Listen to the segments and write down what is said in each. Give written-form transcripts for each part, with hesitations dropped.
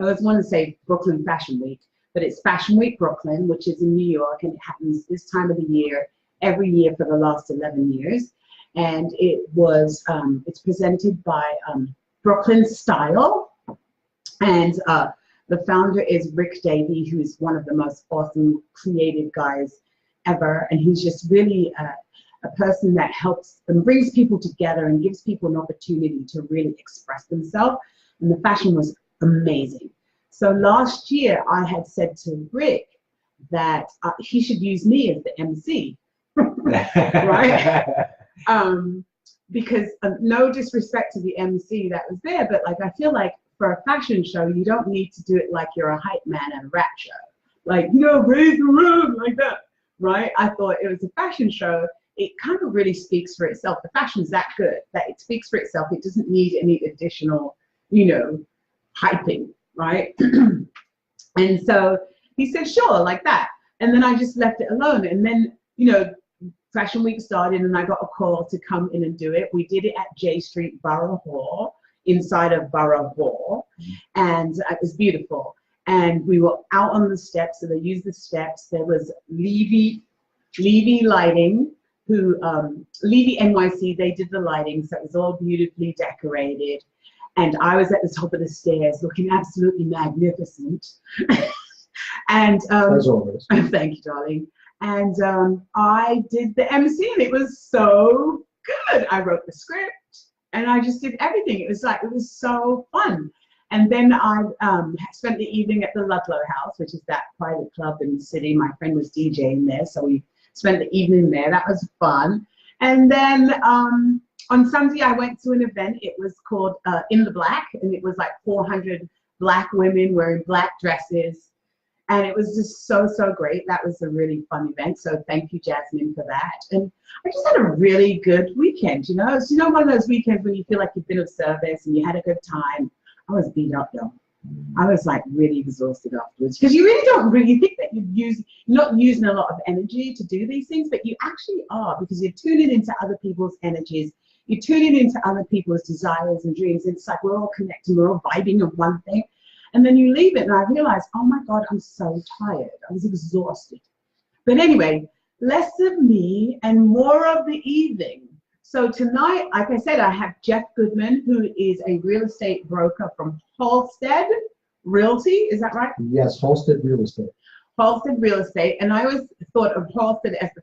I was want to say Brooklyn Fashion Week, but it's Fashion Week Brooklyn, which is in New York, and it happens this time of the year, every year for the last 11 years. And it was, it's presented by Brooklyn Style, and the founder is Rick Davey, who is one of the most awesome creative guys ever, and he's just really a person that helps and brings people together and gives people an opportunity to really express themselves. And the fashion was amazing. So last year I had said to Rick that he should use me as the MC, right? Because no disrespect to the MC that was there, but like I feel like for a fashion show you don't need to do it like you're a hype man at a rap show, like, you know, raise the room like that, right? I thought it was a fashion show. It kind of really speaks for itself. The fashion's that good that it speaks for itself. It doesn't need any additional, you know, hyping, right? And so he said, sure, like that. And then I just left it alone. And then, you know, Fashion Week started and I got a call to come in and do it. We did it at J Street Borough Hall, inside of Borough Hall. And it was beautiful. And we were out on the steps, so they used the steps. There was Levy Lighting, who, Levy NYC, they did the lighting, so it was all beautifully decorated. And I was at the top of the stairs looking absolutely magnificent. And as always. Thank you, darling. And I did the MC, and it was so good. I wrote the script, and I just did everything. It was like, it was so fun. And then I spent the evening at the Ludlow House, which is that private club in the city. My friend was DJing there, so we spent the evening there. That was fun. And then on Sunday, I went to an event. It was called In the Black, and it was like 400 Black women wearing black dresses. And it was just so, so great. That was a really fun event. So thank you, Jasmine, for that. And I just had a really good weekend, you know. It's, you know, one of those weekends when you feel like you've been of service and you had a good time. I was beat up, though. I was like really exhausted afterwards, because you really don't really think that you're not using a lot of energy to do these things, but you actually are, because you're tuning into other people's energies. You're tuning into other people's desires and dreams. It's like we're all connecting, we're all vibing on one thing. And then you leave it, and I realized, oh my God, I'm so tired. I was exhausted. But anyway, less of me and more of the evening. So tonight, like I said, I have Jeff Goodman, who is a real estate broker from Halstead Realty. Is that right? Yes, Halstead Real Estate. Halstead Real Estate. And I always thought of Halstead as the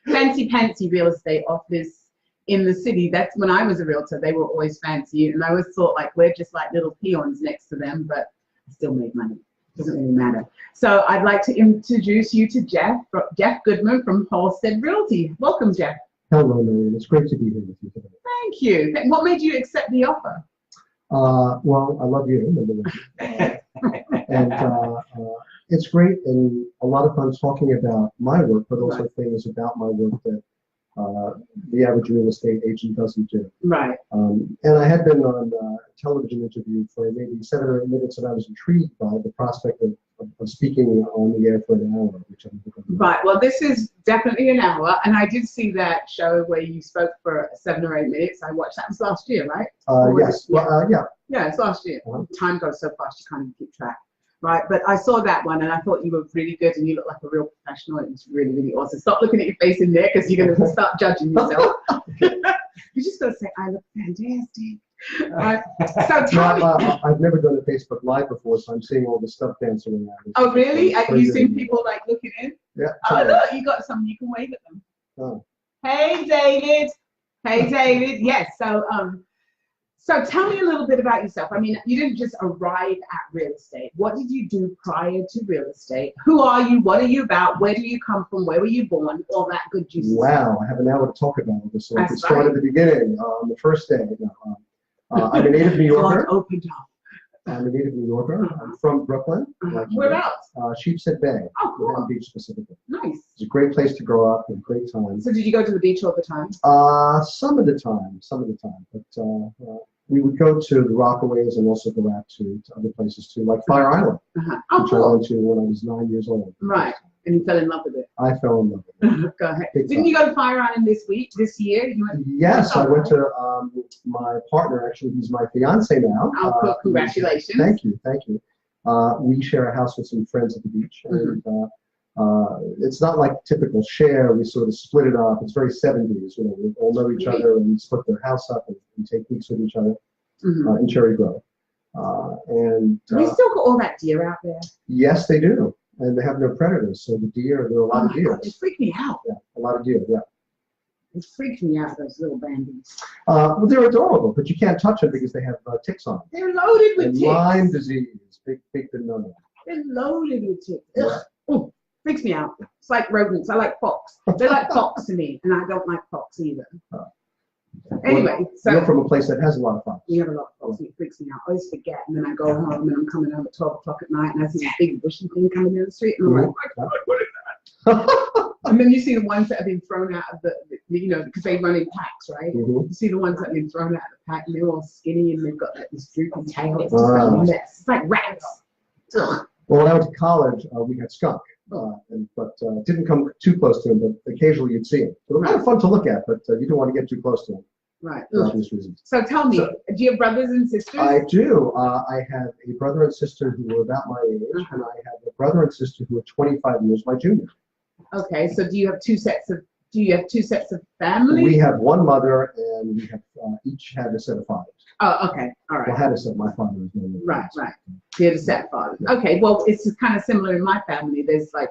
fancy real estate office in the city. That's when I was a realtor. They were always fancy. And I always thought like we're just like little peons next to them, but I still made money. Doesn't really matter. So I'd like to introduce you to Jeff Goodman from Halstead Realty. Welcome, Jeff. Hello, Noreen. It's great to be here with you today. Thank you. What made you accept the offer? Well, I love you, number one. And it's great and a lot of fun talking about my work, but also things about my work that the average real estate agent doesn't do. Right. And I had been on a television interview for maybe 7 or 8 minutes, and I was intrigued by the prospect of speaking on the air for an hour, which I'm right. Well, this is definitely an hour, and I did see that show where you spoke for 7 or 8 minutes. I watched that. It was last year, right? Yes. Yeah. Yeah, it's last year. Time goes so fast you can't even keep track. Right, but I saw that one and I thought you were really good and you look like a real professional. It was really, really awesome. Stop looking at your face in there because you're going to start judging yourself. You just got to say, I look fantastic. Right. So tell me. I've never done a Facebook Live before, so I'm seeing all the stuff dancing around. Oh, really? Have you seen people like looking in? Yeah. Oh, look, you got something. You can wave at them. Oh. Hey, David. Hey, David. Yes. So tell me a little bit about yourself. I mean, you didn't just arrive at real estate. What did you do prior to real estate? Who are you? What are you about? Where do you come from? Where were you born? All that good juicy stuff. Wow, I have an hour to talk about this. So I can start at the beginning. The first day. I'm a native New Yorker. I'm a native New Yorker. I'm from Brooklyn. Whereabouts? Sheepshead Bay. Oh, cool. Manhattan Beach specifically. Nice. It's a great place to grow up and a great time. So did you go to the beach all the time? Some of the time. But we would go to the Rockaways and also go out to other places too, like Fire Island, Oh, which cool. I went to when I was 9 years old. Right. And you fell in love with it. I fell in love with it. Go ahead. Big Didn't you go to Fire Island this year? Yes, I went to my partner, actually, he's my fiance now. Oh, cool. Congratulations. Thank you. We share a house with some friends at the beach. And it's not like typical share. We sort of split it up. It's very 70s. You know, we all know each other and we split their house up and take weeks with each other in Cherry Grove. They still got all that deer out there? Yes, they do. And they have no predators. So the deer, there are a lot of deer. God, they freak me out. Yeah, a lot of deer, yeah. It freaks me out, those little bandies. Well, they're adorable, but you can't touch them because they have ticks on them. They're loaded with ticks. Lyme disease, big no-no. They're loaded with ticks. Ugh. Oh, freaks me out. It's like rodents. I like fox. They're like fox to me, and I don't like fox either. Anyway, so you're from a place that has a lot of fox. We have a lot of fox, and it freaks me out. I always forget, and then I go home, and I'm coming home at 12 o'clock at night, and I see this big bushy thing coming down the street, and I'm like, oh my God, what is that? And then you see the ones that have been thrown out of the because they run in packs, right? You see the ones that have been thrown out of the pack, and they're all skinny, and they've got like this droopy tail. It's just like a mess. It's like rats. Ugh. Well, when I went to college, we had skunk, but didn't come too close to him, but occasionally you'd see him. So they're kind of fun to look at, but you didn't want to get too close to him. Right. For obvious reasons. So tell me, do you have brothers and sisters? I do. I have a brother and sister who were about my age, and I have a brother and sister who are 25 years my junior. Okay, so do you have two sets of family? We have one mother, and we have each had a set of fathers. Oh, okay, all right. Well, had a set. My father was no more. Right. You had a set of fathers. Yeah. Okay, well, it's kind of similar in my family. There's like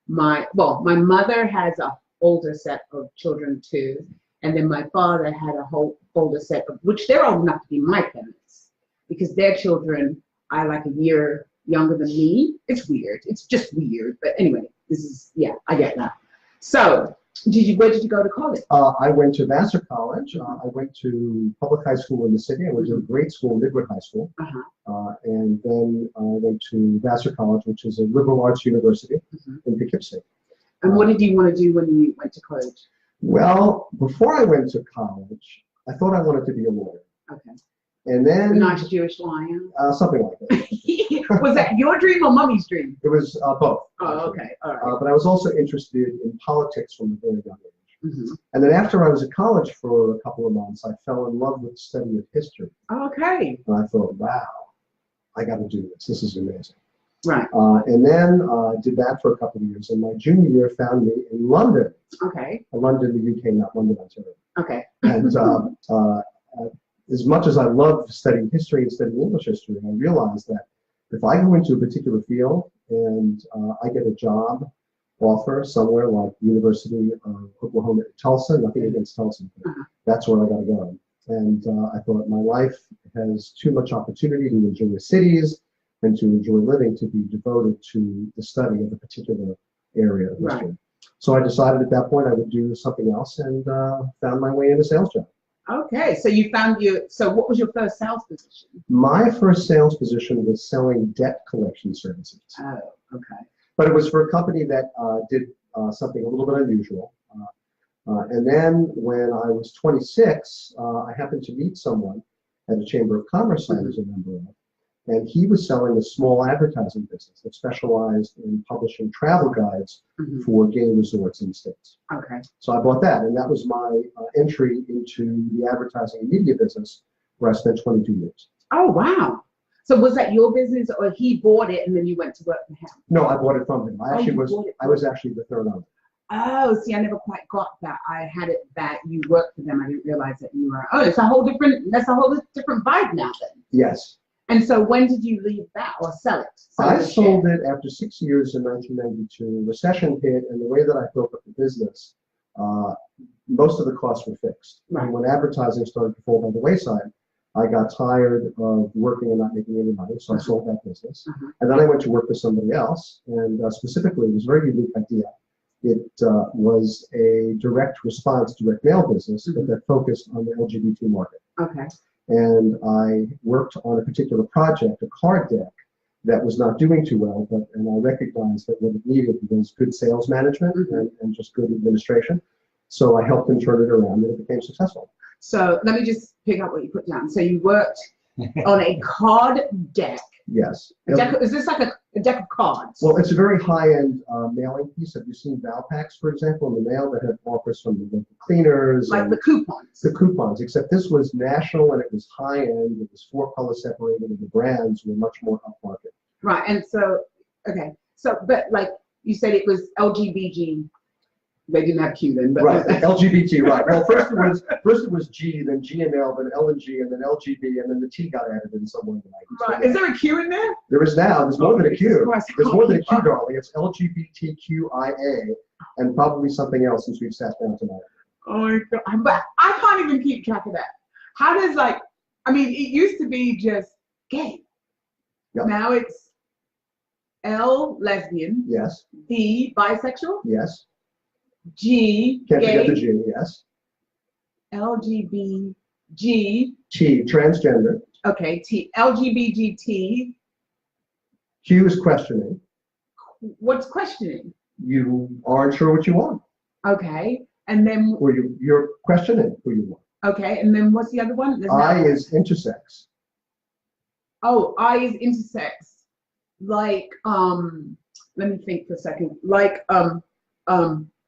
my mother has a older set of children too. And then my father had a whole older set of, which they're old enough to be my parents, because their children are like a year younger than me. It's weird. It's just weird. But anyway, I get that. So, where did you go to college? I went to Vassar College. I went to public high school in the city. I went to a great school, Midwood High School. And then I went to Vassar College, which is a liberal arts university in Poughkeepsie. And what did you want to do when you went to college? Well, before I went to college, I thought I wanted to be a lawyer. Okay. And then... A nice Jewish lion? Something like that. Was that your dream or mommy's dream? It was both. Oh, okay. All right. But I was also interested in politics from a very young age. And then after I was at college for a couple of months, I fell in love with the study of history. Okay. And I thought, wow, I got to do this. This is amazing. Right. And then did that for a couple of years. And my junior year found me in London. Okay. London, the UK, not London, Ontario. Okay. And as much as I love studying history and studying English history, I realized that if I go into a particular field and I get a job offer somewhere like the University of Oklahoma at Tulsa, nothing against Tulsa, but that's where I got to go. And I thought my life has too much opportunity to enjoy the cities and to enjoy living to be devoted to the study of a particular area of history. Right. So I decided at that point I would do something else and found my way in a sales job. Okay, so what was your first sales position? My first sales position was selling debt collection services. Oh, okay. But it was for a company that did something a little bit unusual. And then when I was 26, I happened to meet someone at a Chamber of Commerce I was a member of. And he was selling a small advertising business that specialized in publishing travel guides for gay resorts in the States. Okay. So I bought that, and that was my entry into the advertising and media business, where I spent 22 years. Oh, wow. So was that your business, or he bought it and then you went to work for him? No, I bought it from him. I was actually the third owner. Oh, see, I never quite got that. I had it that you worked for them. I didn't realize that you were. Oh, that's a whole different vibe now then. Yes. And so when did you leave that or sell it? I sold it after 6 years in 1992. Recession hit, and the way that I built up the business, most of the costs were fixed. Right. And when advertising started to fall by the wayside, I got tired of working and not making any money, so I sold that business. And then I went to work for somebody else, and specifically, it was a very unique idea. It was a direct response, direct mail business that focused on the LGBT market. Okay. And I worked on a particular project, a card deck, that was not doing too well, and I recognized that what it needed was good sales management and just good administration. So I helped them turn it around, and it became successful. So let me just pick up what you put down. So you worked on a card deck. Yes. Is this like a deck of cards? Well, it's a very high-end mailing piece. Have you seen Valpaks, for example, in the mail that have offers from the local cleaners? Like the coupons. The coupons, except this was national and it was high-end. It was 4-color separated, and the brands were much more upmarket. Right, and so, okay. So, but like you said, it was LGBTQ. They didn't have Q then, but right, LGBT, right. Well, first it was G, then G and L, then L and G, and then LGB, and then the T got added in somewhere. Right. Is there a Q in there? There is now. There's more than a Q. There's more than a Q, darling. It's LGBTQIA, and probably something else since we've sat down tonight. Oh my God! But I can't even keep track of that. How does I mean, it used to be just gay. Yep. Now it's L, lesbian. Yes. B, bisexual. Yes. G, Can't gay. forget the G, yes. LGBTG. T, transgender. Okay, T, LGBTT. Q is questioning. What's questioning? You aren't sure what you want. Okay, and then. Or you're questioning who you want. Okay, and then what's the other one? I is intersex. Oh, I is intersex. Like, let me think for a second. Like,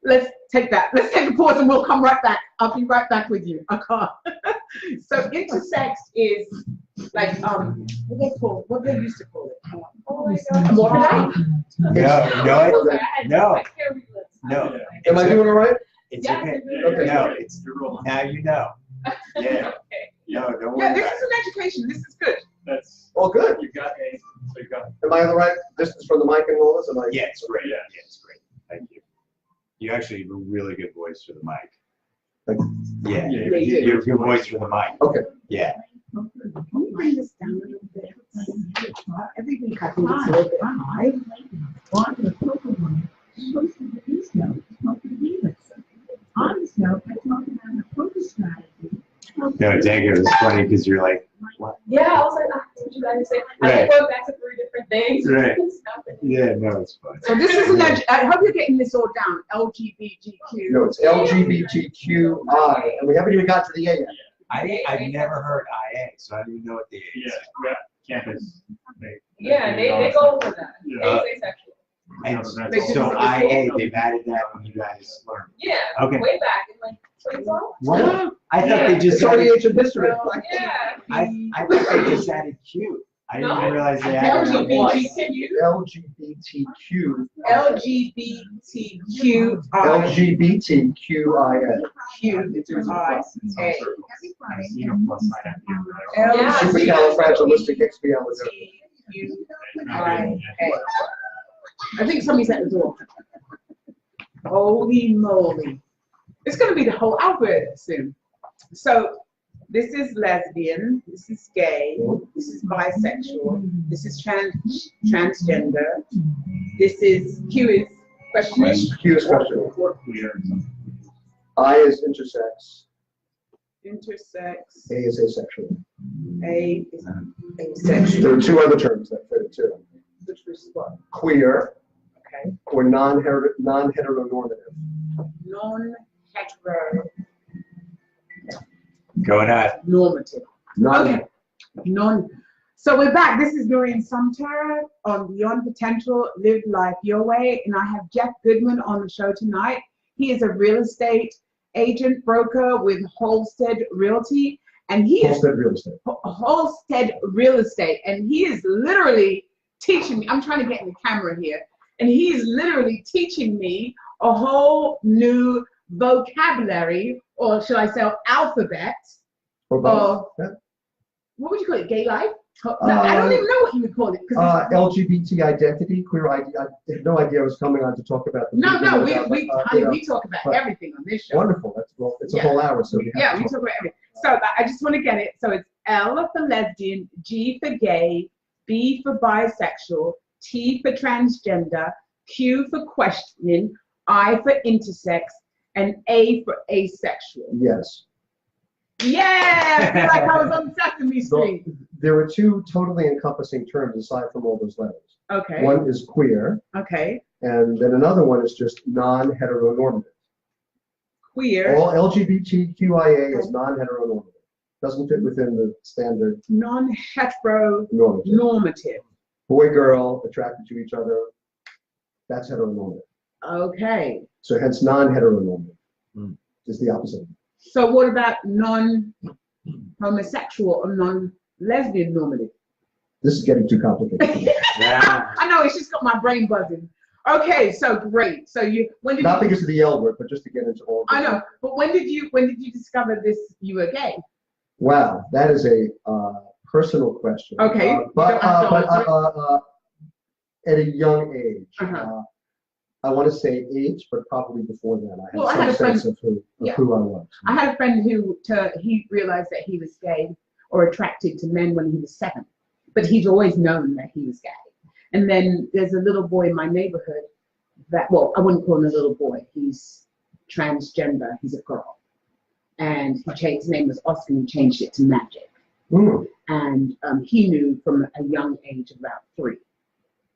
let's take that. Let's take a pause and we'll come right back. I'll be right back with you. I can't. So intersex is like what they used to call it. Oh my God. Morphodite? No. Am I doing all right? It's Yeah, okay. Okay. No, it's now you know. Yeah. No, don't worry Yeah, this about is an education. This is good. That's All good. you got a so you got Am I on the right distance from the mic and all this? Am I? it. Yeah, it's great. Yeah, it's great. Thank you. You actually have a really good voice for the mic. Thank Yeah, Yeah, you do. you have a good voice for the mic. Okay. Yeah. Can we bring this down a little bit? Everything I think it's a little bit high. No, Dagger, it's funny because you're like, what? Yeah, I was like, what you guys say? I Right. kept going back to 3 different things. Right. Stop it. Yeah, no, it's fine. So this is an I hope you're getting this all down. LGBTQ. No, it's LGBTQI, and we haven't even got to the A yet. I've never heard IA, so I don't even know what the A yeah, is. campus. Yeah, they go over that. Yeah. They say sexual. And They so just- IA, they've added that when you guys learned. Yeah, Okay. way back in like 2012. What? I thought they just It's already added, ancient history. Yeah. I thought they just added Q. I didn't even realize they added it. LGBTQ. LGBTQ. LGBTQI. LGBTQIA. Yeah. Supercalifragilisticexpialidocious. I think somebody's at the door. Holy moly. It's going to be the whole alphabet soon. So this is lesbian, this is gay, this is bisexual, this is transgender, this is Q is questioning. Q is questioning. I is intersex. Intersex. A is asexual. A is asexual. There are 2 other terms that fit it too. Which was what? Queer Okay. or non-heteronormative. Non-hetero. Going on. Normative. Non. Okay. So we're back. This is Noreen Sumpter on Beyond Potential, Live Life Your Way. And I have Jeff Goodman on the show tonight. He is a real estate agent, broker with Halstead Realty. And he is Halstead Real Estate. Halstead Real Estate. And he is literally teaching me. I'm trying to get in the camera here. And he is literally teaching me a whole new vocabulary, or should I say alphabet, Or both. of, what would you call it, gay life? No, I don't even know what you would call it. LGBT identity, queer ID. I had no idea I was coming on to talk about the No, we you know, talk about everything on this show. wonderful. That's well, it's a Yeah. whole hour, so we have Yeah, to we talk. talk about everything. So I just want to get it. So it's L for lesbian, G for gay, B for bisexual, T for transgender, Q for questioning, I for intersex, and A for asexual. Yes. Yeah, I feel like I was on Sesame So Street. there are 2 totally encompassing terms aside from all those letters. Okay. One is queer, Okay. and then another one is just non-heteronormative. Queer. All LGBTQIA is non-heteronormative. doesn't fit within the standard Non-heteronormative. normative. Boy, girl, attracted to each other, that's heteronormative. Okay. So hence non-heteronormative is the opposite. So what about non-homosexual or non-lesbian normative? This is getting too complicated. Yeah. I know, it's just got my brain buzzing. Okay, so great. So Not because of the L word, but just to get into all. I know, but when did you discover this? You were gay. Wow, that is a personal question. Okay. But at a young age, I want to say age, but probably before then, I had some sense of who I was. I had a friend who he realized that he was gay or attracted to men when he was 7, but he's always known that he was gay. And then there's a little boy in my neighborhood that, well, I wouldn't call him a little boy. He's transgender. He's a girl. And his name was Oscar, and he changed it to Magic. Mm. And he knew from a young age, about 3,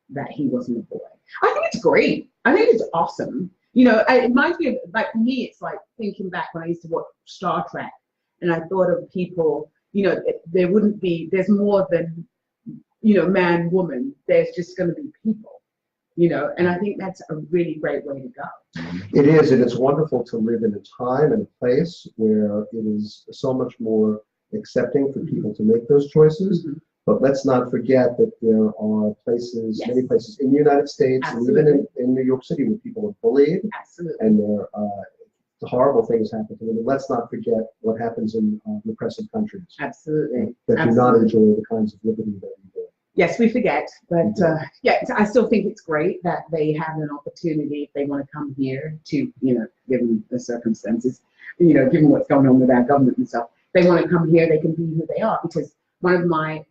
that he wasn't a boy. I think it's great. I think it's awesome. You know, it reminds me of, like, for me, it's like thinking back when I used to watch Star Trek, and I thought of people, you know, there's more than, you know, man, woman. There's just going to be people, you know, and I think that's a really great way to go. It is, and it's wonderful to live in a time and a place where it is so much more accepting for people to make those choices. Mm-hmm. But let's not forget that there are places, many places in the United States, and even in New York City, where people are bullied. Absolutely. And there horrible things happen to them. And let's not forget what happens in repressive countries. Absolutely. That do not enjoy the kinds of liberty that we do. Yes, we forget, but I still think it's great that they have an opportunity if they want to come here to, you know, given the circumstances, you know, given what's going on with our government and stuff, they want to come here, they can be who they are. Because one of my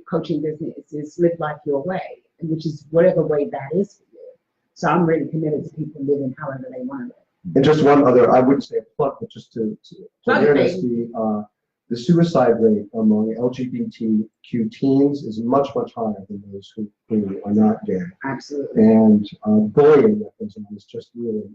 coaching business is live life your way, which is whatever way that is for you. So I'm really committed to people living however they want to live. And just one other, I wouldn't say a plug, but just to awareness, the suicide rate among LGBTQ teens is much, much higher than those who are not gay. Absolutely. And bullying that goes on is just really,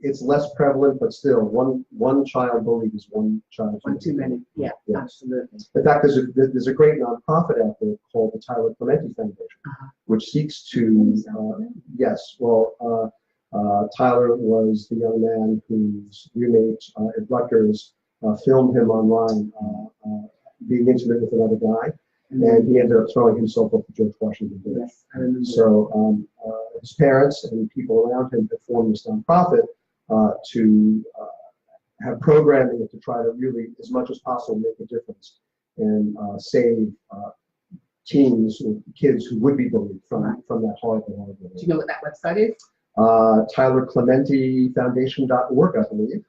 it's less prevalent, but still, one child bullied is one child too many. Yeah, absolutely. In fact, there's a great nonprofit out there called the Tyler Clementi Foundation, which seeks to, Tyler was the young man whose roommate at Rutgers filmed him online being intimate with another guy, and he ended up throwing himself off the George Washington Bridge. Yes, I remember. So his parents and people around him have formed this nonprofit to have programming to try to really, as much as possible, make a difference and save teens or kids who would be bullied from that horrible. Do you know what that website is? TylerClementiFoundation.org, I believe.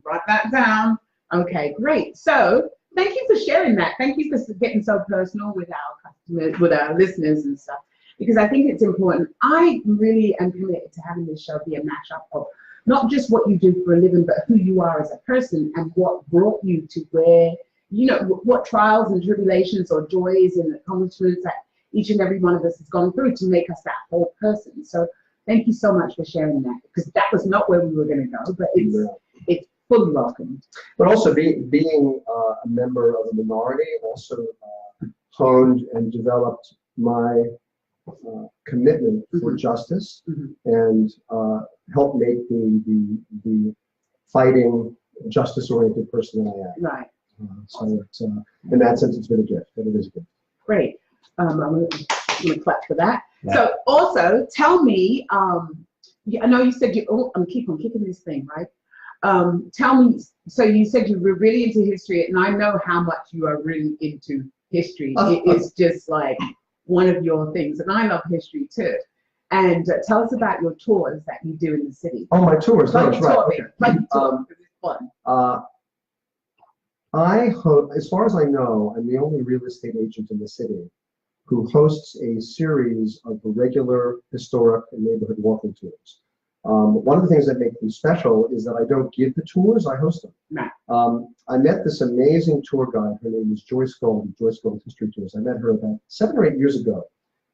Write that down. Okay, great. So thank you for sharing that. Thank you for getting so personal with our customers, with our listeners and stuff, because I think it's important. I really am committed to having this show be a mashup of not just what you do for a living, but who you are as a person and what brought you to where, you know, what trials and tribulations or joys and accomplishments that each and every one of us has gone through to make us that whole person. So thank you so much for sharing that, because that was not where we were going to go, but it's fully welcome. But also being a member of a minority also honed and developed my commitment for justice and helped make me the fighting, justice-oriented person that I am. Right. So it's, in that sense, it's been a gift, but it is a gift. Great. I'm going to clap for that. Yeah. So also, tell me, I know you said I'm kicking this thing, right? Tell me, so you said you were really into history, and I know how much you are really into history. It is just like one of your things, and I love history too. And tell us about your tours that you do in the city. Oh, my tours, that's right. Okay. It's fun. As far as I know, I'm the only real estate agent in the city who hosts a series of regular historic and neighborhood walking tours. One of the things that make them special is that I don't give the tours, I host them. I met this amazing tour guide. Her name is Joyce Gold, Joyce Gold History Tours. I met her about 7 or 8 years ago.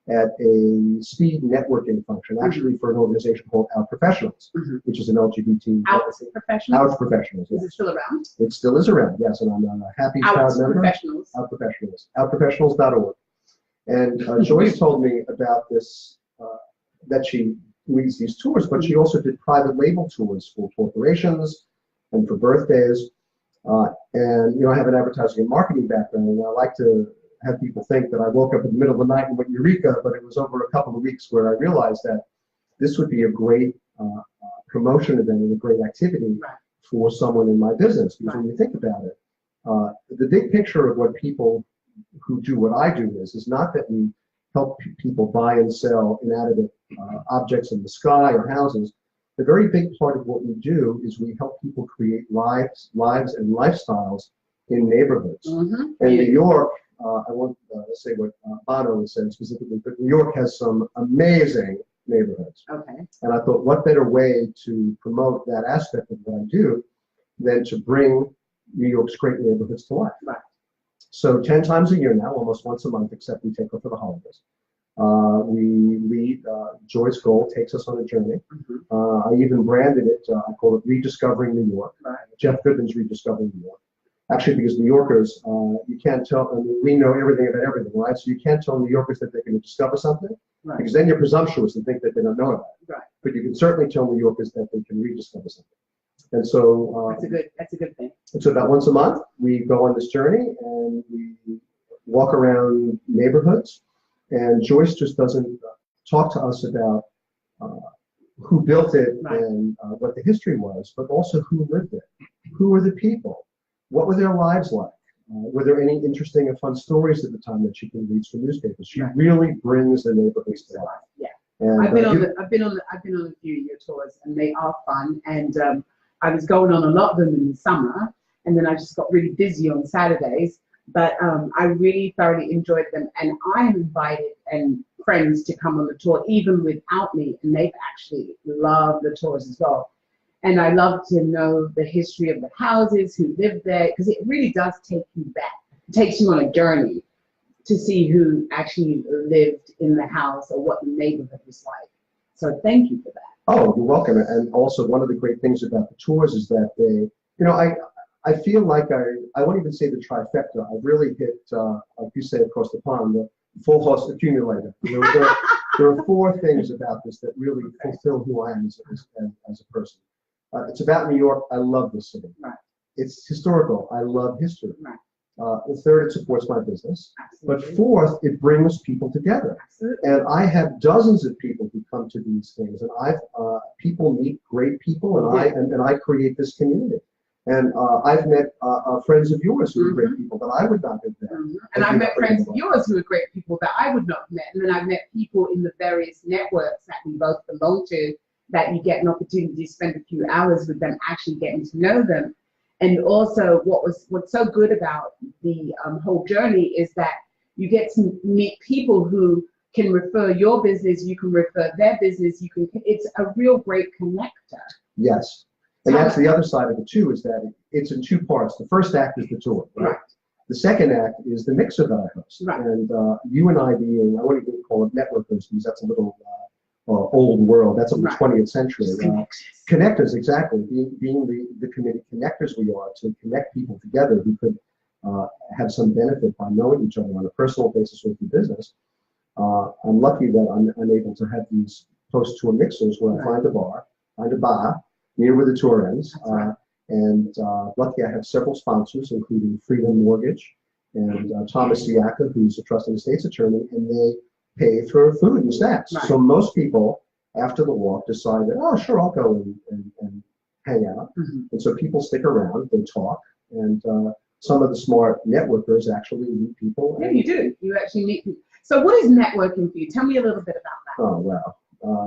at a speed networking function, actually for an organization called Out Professionals, which is an LGBT. Out Professionals? Out Professionals, yes. Is it still around? It still is around, yes, and I'm a happy, proud member. Professionals. Out Professionals. Outprofessionals.org. And Joyce told me about this, that she leads these tours, but she also did private label tours for corporations and for birthdays. And, you know, I have an advertising and marketing background, and I like to have people think that I woke up in the middle of the night and went Eureka, but it was over a couple of weeks where I realized that this would be a great promotion event and a great activity for someone in my business. Because when you think about it, the big picture of what people who do what I do is not that we help people buy and sell inanimate objects in the sky or houses. The very big part of what we do is we help people create lives and lifestyles in neighborhoods. In New York, I won't say what Bono was saying specifically, but New York has some amazing neighborhoods. And I thought, what better way to promote that aspect of what I do than to bring New York's great neighborhoods to life. So 10 times a year now, almost once a month, except we take off for the holidays. We lead, Joyce Gold takes us on a journey. I even branded it, I call it Rediscovering New York. Jeff Goodman's Rediscovering New York. Actually, because New Yorkers, you can't tell, I mean, we know everything about everything, right? So you can't tell New Yorkers that they're going to discover something, because then you're presumptuous and think that they don't know about it. But you can certainly tell New Yorkers that they can rediscover something. And so that's a good thing. So about once a month, we go on this journey and we walk around neighborhoods. And Joyce just doesn't talk to us about who built it and what the history was, but also who lived it. Who were the people? What were their lives like? Were there any interesting and fun stories at the time that she can read from newspapers? She really brings the neighborhoods to life. And, I've been on a few of your tours, and they are fun. And I was going on a lot of them in the summer, and then I just got really busy on Saturdays. But I really thoroughly enjoyed them, and I invited friends to come on the tour, even without me, and they've actually loved the tours as well. And I love to know the history of the houses, who lived there, because it really does take you back. It takes you on a journey to see who actually lived in the house or what the neighborhood was like. So thank you for that. Oh, you're welcome. And also one of the great things about the tours is that they, you know, I feel like I won't even say the trifecta. I've really hit, like you say across the pond, the full house accumulator. There are four things about this that really fulfill who I am as a person. It's about New York. I love this city. It's historical. I love history. The third, it supports my business. But fourth, it brings people together. And I have dozens of people who come to these things, and people meet great people, and I create this community. And I've met friends of yours who are great people that I would not have met. And I've met friends of yours who are great people that I would not have met. And then I've met people in the various networks that we both belong to, that you get an opportunity to spend a few hours with them, actually getting to know them. And also what's so good about the whole journey is that you get to meet people who can refer your business, you can refer their business, it's a real great connector. Yes. And that's the other side of it too, is that it's in two parts. The first act is the tour, right? The second act is the mixer that I host. And you and I being, I wouldn't even call it networkers, because that's a little old world. That's of the 20th century. Connectors, exactly. Being the committed connectors we are, to connect people together who could have some benefit by knowing each other on a personal basis with your business. I'm lucky that I'm able to have these post-tour mixers where I find a bar near where the tour ends. And lucky I have several sponsors, including Freedom Mortgage and Thomas Siaka, who's a trust and estates attorney, and they pay for food and snacks. So most people, after the walk, decide that, oh, sure, I'll go and hang out. And so people stick around, they talk, and some of the smart networkers actually meet people. Yeah, you do. You actually meet people. So what is networking for you? Tell me a little bit about that. Oh, wow.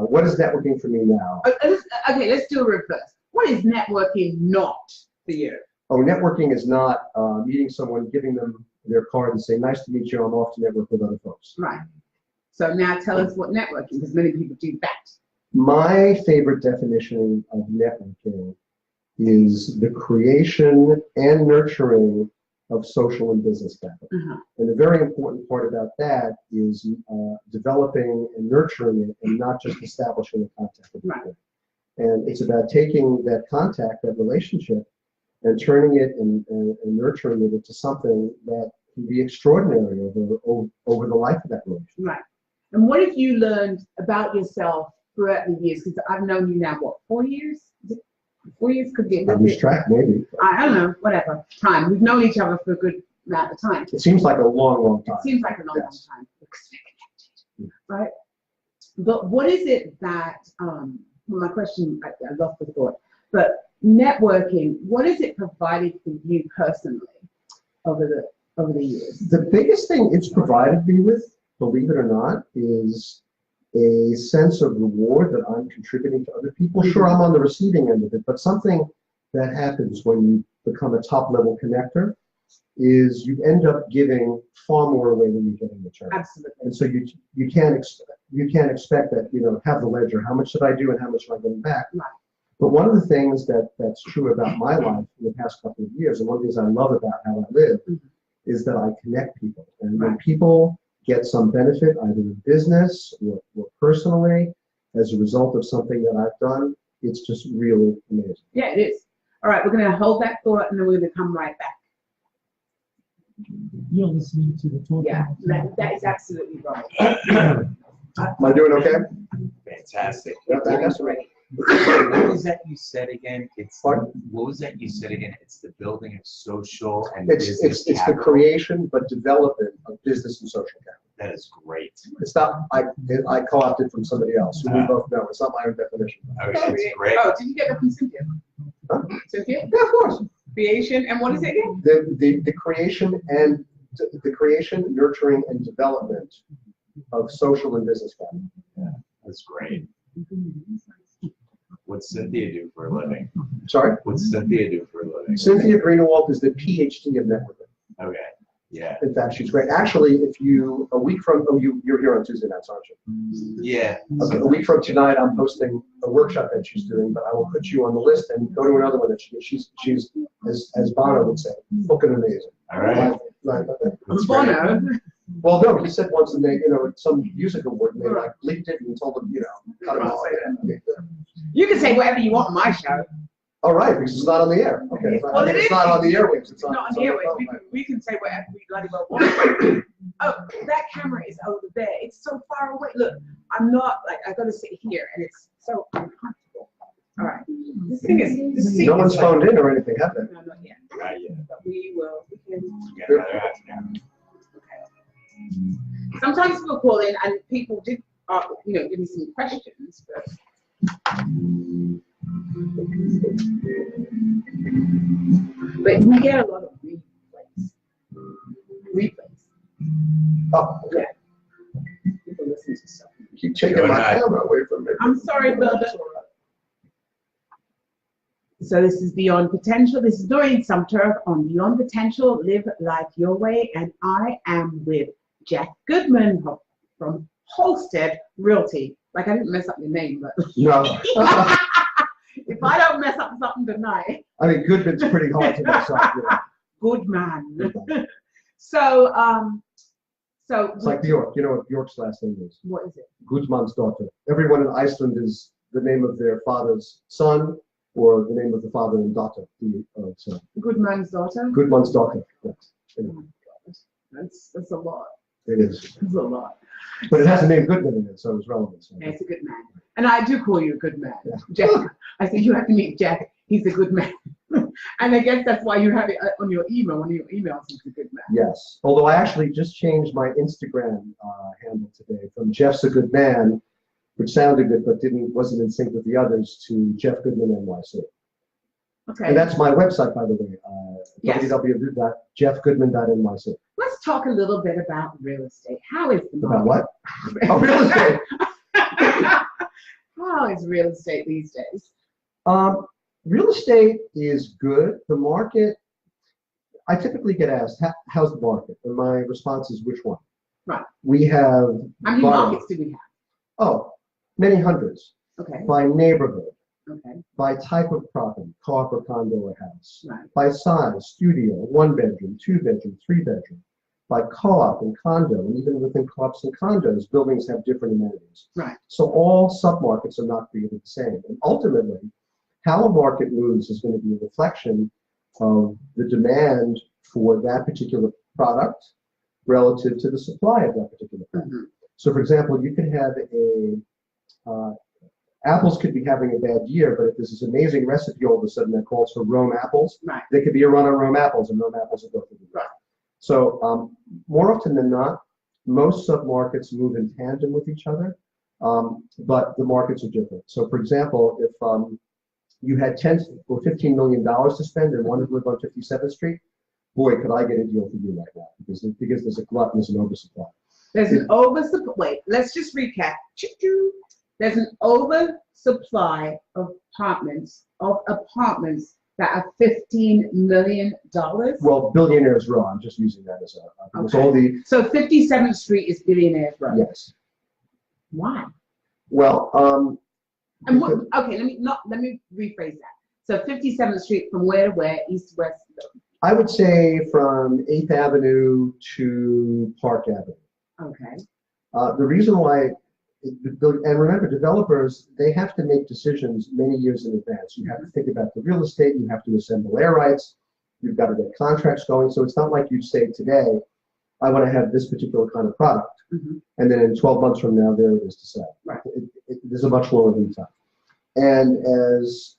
What is networking for me now? Okay, let's do a reverse. What is networking not for you? Oh, networking is not meeting someone, giving them their card and saying, nice to meet you, I'm off to network with other folks. So now tell us what networking, because many people do that. My favorite definition of networking is the creation and nurturing of social and business capital. Uh-huh. And the very important part about that is developing and nurturing it and not just establishing a contact with Right. people. And it's about taking that contact, that relationship, and turning it and nurturing it into something that can be extraordinary over the life of that relationship. Right. And what have you learned about yourself throughout the years? Because I've known you now, what, 4 years? Is it 4 years? Could be a I little lose bit. track, maybe. I don't know, whatever. Time. We've known each other for a good amount of time. It seems like a long, long time. It seems like a long, long Yes. time. Because we're connected, right? But what is it that, well, my question, I lost the thought, but networking, what has it provided for you personally over the years? The biggest thing it's provided me with, believe it or not, is a sense of reward that I'm contributing to other people. Sure, I'm on the receiving end of it, but something that happens when you become a top-level connector is you end up giving far more away than you get in return. Absolutely. And so you can't expect that, have the ledger. How much did I do and how much am I getting back? Right. But one of the things that's true about my life in the past couple of years, and one of the things I love about how I live, is that I connect people. And when people get some benefit, either in business or personally, as a result of something that I've done, it's just really amazing. Yeah, it is. All right, we're going to hold that thought and then we're going to come right back. You're listening to the talk. Yeah, that is absolutely right. Am I doing okay? Fantastic. Yeah, I guess. Great. What was that you said again? Pardon? What was that you said again? It's the building of social and It's business the capital. creation but development of business and social capital. That is great. It's not, I co-opted from somebody else, who we both know. It's not my own definition. Okay, it's great. Oh, did you get that from Cynthia? Huh? Cynthia? Yeah, of course. Creation, and what is it again? The creation and the creation, nurturing, and development of social and business capital. That's great. What's Cynthia do for a living? Sorry? What's Cynthia do for a living? Cynthia Greenewald is the PhD of networking. Okay, yeah. In fact, she's great. Actually, a week from, you're here on Tuesday nights, aren't you? Yeah. Okay, a week from tonight, I'm hosting a workshop that she's doing, but I will put you on the list and go to another one that she's as Bono would say, fucking amazing. All right. Right. Bono. Well, no, he said once in the, some music award, and they like bleeped it and told him, cut him off. You can say whatever you want on my show. All right, because it's not on the air. Okay, Well, it it's is. not on the airwaves. It's Not on it's the airways. phone. We can say whatever we bloody well want. Oh, that camera is over there. It's so far away. Look, I'm not, I got to sit here, and it's so uncomfortable. All right. This seat No one's is phoned in or anything, have they? No, not yet. Not yet. But we can. We got another half an hour. Sometimes we'll call in, and people did, give me some questions, but we get a lot of replays. Oh, okay. Yeah. People listen to stuff. Keep taking Go my ahead. camera away from me. I'm sorry, brother. That's all right. So this is Beyond Potential. This is Noreen Sumpter on Beyond Potential, Live Life Your Way, and I am with Jeff Goodman from Halstead Realty. I didn't mess up your name, but No. if I don't mess up something tonight, I mean, Goodman's pretty hard to mess up. good man. Good man. So It's like Bjork. You know what Bjork's last name is? what is it? Gudmund's daughter. Everyone in Iceland is the name of their father's son or the name of the father and daughter. So Good man's daughter. Gudmund's daughter. Yes. Oh my God, that's a lot. It is. That's a lot. But it has the name Goodman in it, so it's relevant. So. Yeah, it's a good man, and I do call you a good man, Yeah. Jeff. I think you have to meet Jeff. He's a good man, and I guess that's why you have it on your email. One of your emails, he's a good man. Yes. Although I actually just changed my Instagram handle today from Jeff's a good man, which sounded good but wasn't in sync with the others, to Jeff Goodman NYC. Okay. And that's my website, by the way. Yes. www.jeffgoodman.nyc. Let's talk a little bit about real estate. How is the About market? what? Oh, real estate. How is real estate these days? Real estate is good. The market, I typically get asked, how's the market? And my response is, which one? Right. We have, How many markets do we have? oh, many hundreds Okay. by neighborhood, Okay. by type of property, co-op or condo or house, Right. by size, studio, 1 bedroom, 2 bedroom, 3 bedroom, by co-op and condo, and even within co-ops and condos, buildings have different amenities. Right. So all submarkets are not created the same. And ultimately, how a market moves is going to be a reflection of the demand for that particular product relative to the supply of that particular product. Mhm. So for example, you could have apples could be having a bad year, but if there's this amazing recipe all of a sudden that calls for Rome apples, Right. there could be a run on Rome apples, and Rome apples will go through the roof. Right. So more often than not, most submarkets move in tandem with each other, but the markets are different. So for example, if you had $10 or $15 million to spend and wanted to live on 57th Street, boy, could I get a deal for you right now, because there's a glut and there's an oversupply. There's an oversupply. Wait, let's just recap. Choo-choo. There's an oversupply of apartments that are $15 million. Well, billionaires row. I'm just using that as a. Because Okay. all the So 57th Street is billionaires row. yes. Why? Well, And what, okay, let me rephrase that. So 57th Street from where to where, east to west? I would say from 8th Avenue to Park Avenue. Okay. The reason why, and remember, developers, they have to make decisions many years in advance. You have to think about the real estate, you have to assemble air rights, you've got to get contracts going. So it's not like you say today, I want to have this particular kind of product. Mhm. And then in 12 months from now, there it is to sell. Right. There's a much longer lead time. And as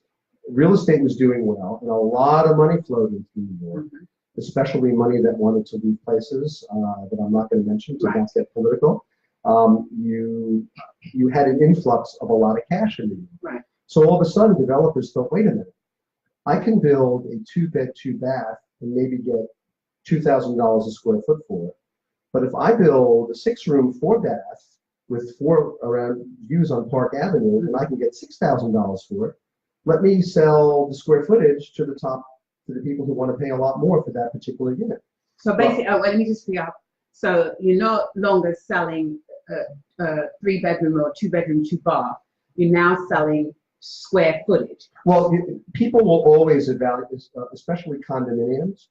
real estate was doing well, and a lot of money flowed into New York, Mhm. especially money that wanted to leave places that I'm not going to mention to Right. not get political, you had an influx of a lot of cash in New York. Right. So all of a sudden, developers thought, wait a minute, I can build a 2-bed, 2-bath and maybe get $2,000 a square foot for it. But if I build a 6-room, 4-bath with 4 around views on Park Avenue, and I can get $6,000 for it, let me sell the square footage to the people who want to pay a lot more for that particular unit. So basically, let me just figure out. So you're no longer selling a 3-bedroom or 2-bedroom, 2-bath. You're now selling square footage. Well, people will always evaluate, especially condominiums,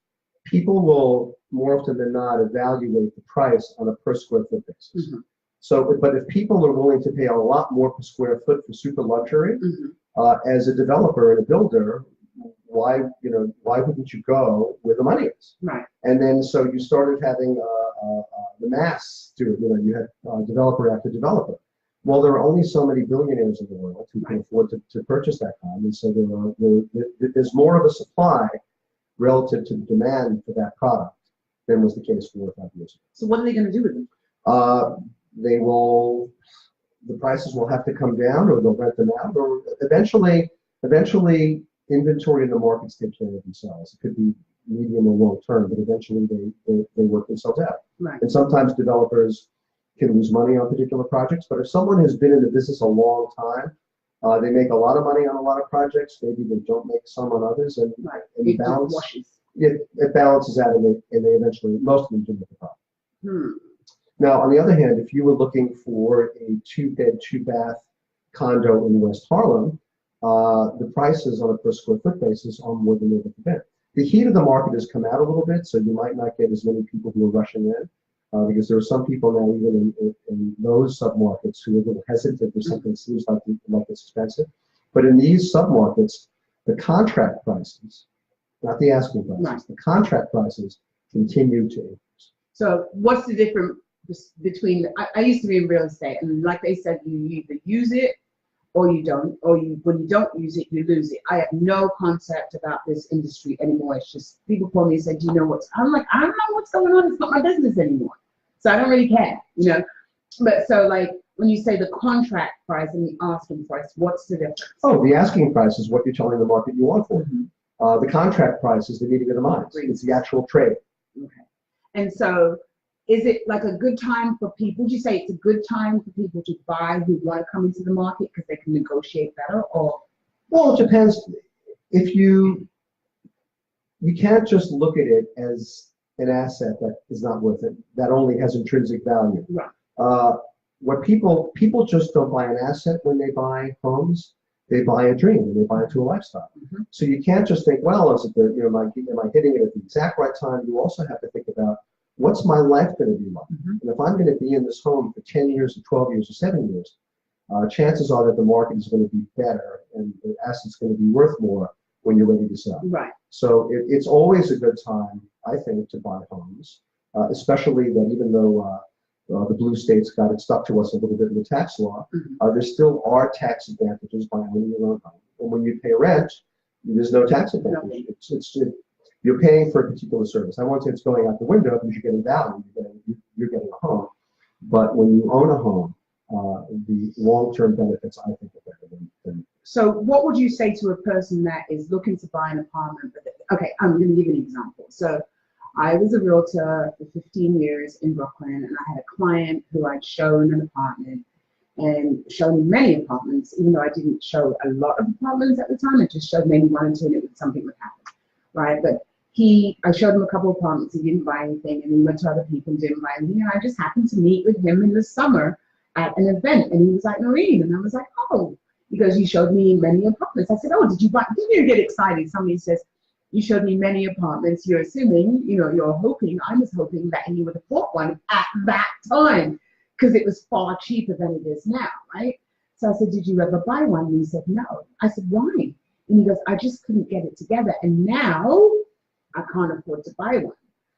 people will more often than not evaluate the price on a per square foot basis. Mhm. So, but if people are willing to pay a lot more per square foot for super luxury, as a developer and a builder, why wouldn't you go where the money is? Right. And then so you started having the mass do it. You had developer after developer. Well, there are only so many billionaires in the world who can afford to purchase that kind, and so there's more of a supply relative to the demand for that product than was the case 4 or 5 years ago. So what are they going to do with them? The prices will have to come down, or they'll rent them out, or eventually inventory in the markets take care of themselves. It could be medium or long term, but eventually they work themselves out. Right. And sometimes developers can lose money on particular projects, but if someone has been in the business a long time, they make a lot of money on a lot of projects, maybe they don't make some on others, and It balance, washes. it balances out, and they eventually, most of them do make a profit. Hmm. Now, on the other hand, if you were looking for a 2-bed, 2-bath condo in West Harlem, the prices on a per square foot basis are more than they've ever been. The heat of the market has come out a little bit, so you might not get as many people who are rushing in, because there are some people now, even in those submarkets, who are a little hesitant if something seems like it's expensive. But in these submarkets, the contract prices, not the asking prices, Right. the contract prices continue to increase. So what's the difference between? I used to be in real estate, and like they said, you either use it or you don't, or when you don't use it, you lose it. I have no concept about this industry anymore. It's just people call me and say, "Do you know what's?" I'm like, "I don't know what's going on. It's not my business anymore." So I don't really care, But so like when you say the contract price and the asking price, what's the difference? Oh, the asking price is what you're telling the market you want for it. The contract price is the meeting of the minds. It's the actual trade. Okay. And so is it like a good time for people? Would you say it's a good time for people to buy who want to come into the market because they can negotiate better, or? Well, it depends. If you can't just look at it as an asset that is not worth it, that only has intrinsic value. Right. What people just don't buy an asset when they buy homes. They buy a dream and they buy into a lifestyle. So you can't just think, well, is it the, you know, am I hitting it at the exact right time? You also have to think about what's my life going to be like? And if I'm going to be in this home for 10 years or 12 years or 7 years, chances are that the market is going to be better and the asset's going to be worth more when you're ready to sell. Right. So it's always a good time, I think, to buy homes, especially that even though the blue states got it stuck to us a little bit in the tax law, there still are tax advantages by owning your own home. And when you pay rent, there's no tax advantage. You're paying for a particular service. I won't say it's going out the window because you're getting value, you're getting a home. But when you own a home, the long-term benefits, I think, are better than. So what would you say to a person that is looking to buy an apartment? Okay, I'm going to give you an example. So I was a realtor for 15 years in Brooklyn, and I had a client who I'd shown an apartment and shown many apartments, even though I didn't show a lot of apartments at the time. I just showed maybe one or two, and something would happen, right? But I showed him a couple of apartments. He didn't buy anything, and he went to other people and didn't buy anything. And I just happened to meet with him in the summer at an event, and he was like, Noreen, and I was like, oh, because you showed me many apartments. I said, oh, did you buy? Didn't you get excited? Somebody says, you showed me many apartments. You're assuming, you know, I was hoping that he would have bought one at that time because it was far cheaper than it is now, right? So I said, did you ever buy one? And he said, no. I said, why? And he goes, I just couldn't get it together. And now I can't afford to buy one.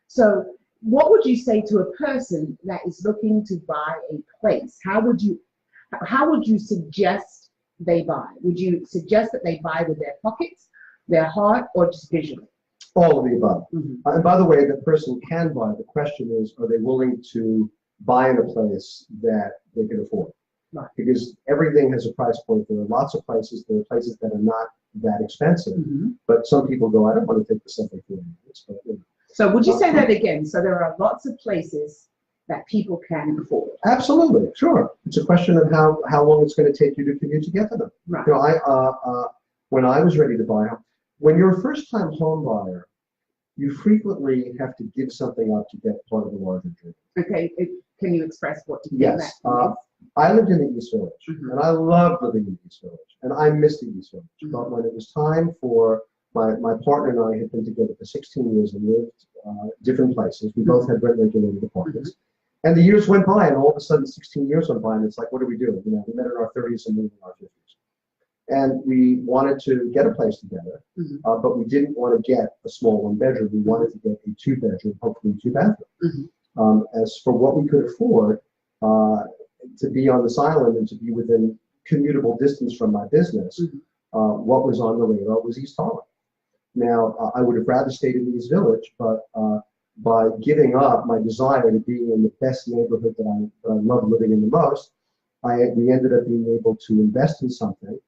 So what would you say to a person that is looking to buy a place? How would you suggest they buy? Would you suggest that they buy with their pockets, their heart, or just visually? All of the above. And by the way, the person can buy. The question is, are they willing to buy in a place that they can afford? Right. Because everything has a price point. There are lots of prices. There are places that are not that expensive. But some people go, I don't want to take the subway for minutes. But, you know. So would you say that again? So there are lots of places that people can afford. Absolutely, sure. It's a question of how long it's going to take you to commute to get to them. Right. You know, when I was ready to buy a home, when you're a first-time home buyer, you frequently have to give something up to get part of the larger dream. Okay, can you express what you Yes. mean that? I lived in the East Village, and I loved living in the East Village, and I missed the East Village. But when it was time for my partner and I had been together for 16 years and lived different places. We both had rent-regulated apartments. And the years went by, and all of a sudden 16 years went by, and it's like, what do we do? You know, we met in our 30s and moved in our 50s. And we wanted to get a place together, but we didn't want to get a small one-bedroom. We wanted to get a two-bedroom, hopefully two-bathroom. As for what we could afford, to be on this island and to be within commutable distance from my business, what was on the radar was East Harlem. Now, I would have rather stayed in the East Village, but by giving up my desire to be in the best neighborhood that I love living in the most, we ended up being able to invest in something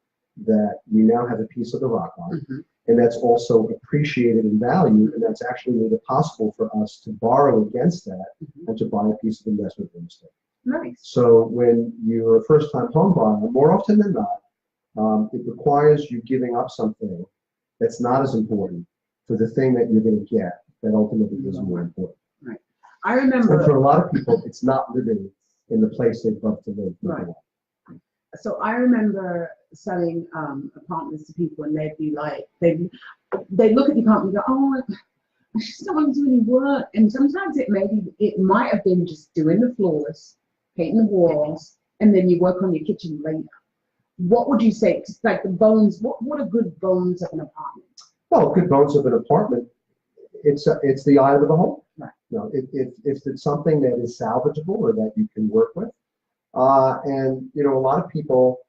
that we now have a piece of the rock on, and that's also appreciated in value, and that's actually made it possible for us to borrow against that and to buy a piece of investment real estate. Nice. So when you're a first-time home buyer, more often than not, it requires you giving up something that's not as important for the thing that you're going to get that ultimately is more important. Right. I remember. And for a lot of people, it's not living in the place they'd love to live. Right. So I remember selling apartments to people, and they'd be like, they'd look at the apartment and go, oh, I just don't want to do any work. And sometimes it might have been just doing the floors, painting the walls, and then you work on your kitchen later. What would you say, like the bones, what are good bones of an apartment? Well, good bones of an apartment, it's the eye of the beholder. Right. You know, if it's something that is salvageable or that you can work with, and you know, a lot of people,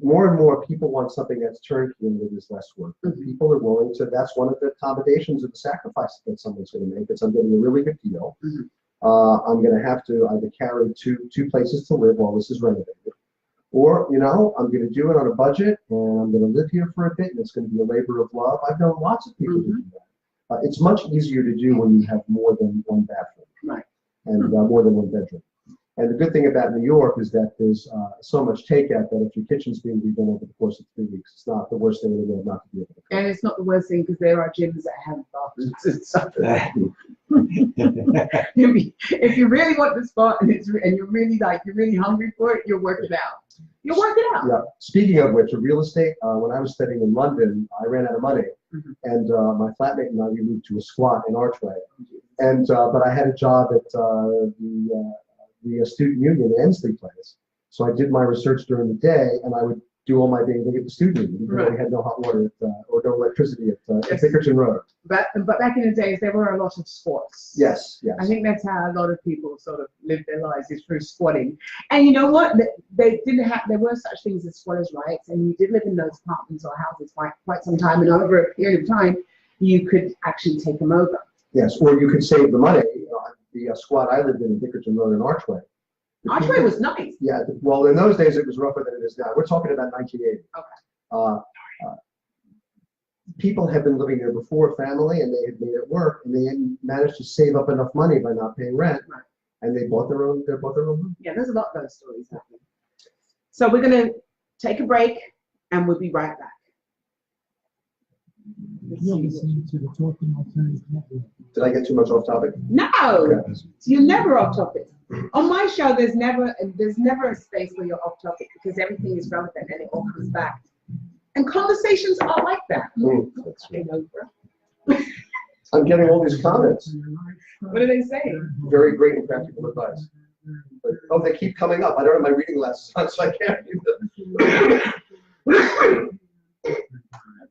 more and more people want something that's turnkey and that is less work. People are willing to. That's one of the accommodations of the sacrifice that someone's going to make. It's I'm getting a really good deal. I'm going to have to either carry two places to live while this is renovated. Or, you know, I'm going to do it on a budget, and I'm going to live here for a bit, and it's going to be a labor of love. I've known lots of people who do that. It's much easier to do when you have more than one bathroom and more than one bedroom. And the good thing about New York is that there's so much takeout that if your kitchen's being redone over the course of 3 weeks, it's not the worst thing in the world not to be able to cook. And it's not the worst thing because there are gyms that have bathrooms and stuff. If you really want the spot and you're really hungry for it, you'll work it out. You'll work it out. Yeah. Speaking of which, real estate, when I was studying in London, I ran out of money. And my flatmate and I, we moved to a squat in Archway. And, but I had a job at the student union, the Ensley place. So I did my research during the day, and I would do all my bathing at the student union, because we had no hot water or no electricity at Bickerton Road. But back in the days, there were a lot of sports. Yes, yes. I think that's how a lot of people sort of lived their lives, is through squatting. And you know what? They didn't have. There were such things as squatters' rights, and you did live in those apartments or houses for quite some time. And over a period of time, you could actually take them over. Yes, or you could save the money. The squat I lived in Bickerton Road in Archway. Archway was nice. Yeah, well, in those days it was rougher than it is now. We're talking about 1980. Okay. People had been living there before family, and they had made it work, and they had managed to save up enough money by not paying rent, and they bought their own. They bought their own home. Yeah, there's a lot of those stories happening. So we're gonna take a break, and we'll be right back. You're listening to the Talking Alternative Network. Did I get too much off topic? No, Okay. you're never off topic. On my show, there's never a space where you're off topic, because everything is relevant and it all comes back. And conversations are like that. That's right. I'm getting all these comments. What do they say? Very great and practical advice. But, oh, they keep coming up. I don't have my reading glasses on, so I can't read them.